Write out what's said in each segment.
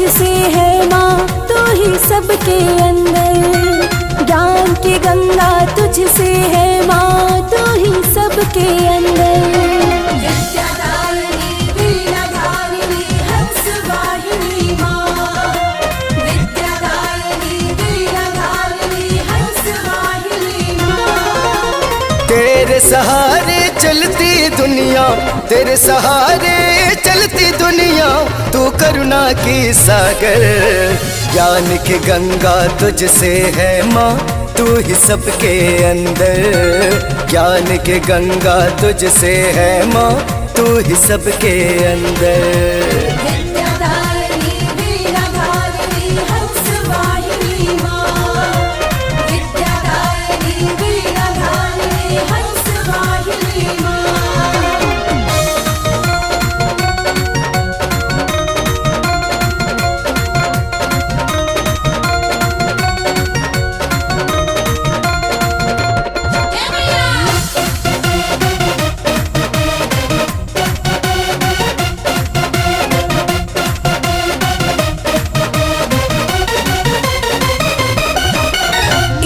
तुझसे है माँ, तू ही सबके अंदर। ज्ञान की गंगा तुझसे है माँ, तू ही सबके अंदर। विद्यादायिनी वीणाधारिणी हंसवाहिनी माँ, विद्यादायिनी वीणाधारिणी हंसवाहिनी माँ। तेरे सहारे चलती दुनिया, तेरे सहारे चलती दुनिया, तू करुणा की सागर। ज्ञान की गंगा तुझसे है माँ, तू ही सबके अंदर। ज्ञान की गंगा तुझसे है माँ, तू ही सबके अंदर।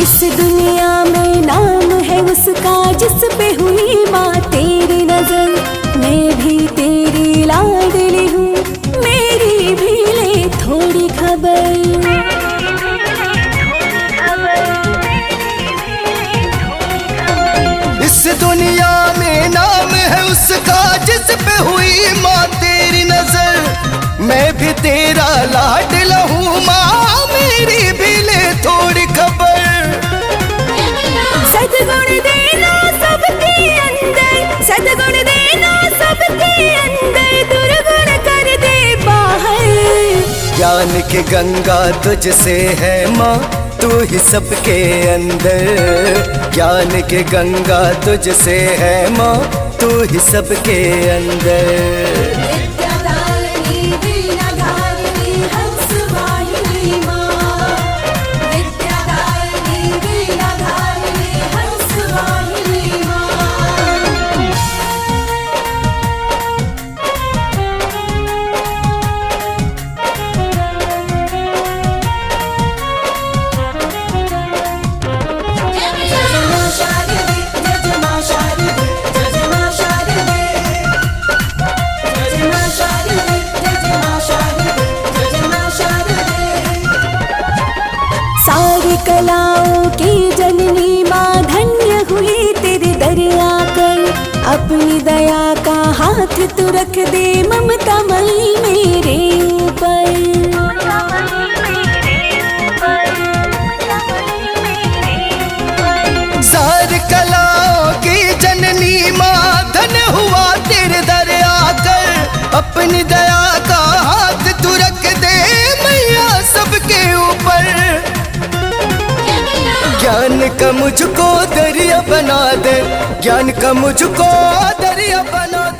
इस दुनिया में नाम है उसका, जिस पे हुई माँ तेरी नजर। मैं भी तेरी लाडली हूँ, मेरी भी ले थोड़ी खबर। इस दुनिया में नाम है उसका, जिस पे हुई माँ तेरी नजर। मैं भी तेरा लाडला हूँ माँ, मेरी भी ले थोड़ी खबर। सद्गुण देना सबके अंदर, सद्गुण देना सबके अंदर, दुर्गुण कर दे बाहर। ज्ञान की गंगा तुझसे है माँ, तू ही सबके अंदर। ज्ञान की गंगा तुझसे है माँ, तू ही सबके अंदर। सारी कलाओं की जननी माँ, धन्य हुई तेरे दर आकर। अपनी दया का हाथ तू रख दे ममता मई मेरे ऊपर। सारी कलाओं की जननी माँ, धन्य हुआ तेरे दर आकर। अपनी दया का हाथ तू रख दे मैया सबके ऊपर। ज्ञान का मुझको दरिया बना दे, ज्ञान का मुझको दरिया बना दे।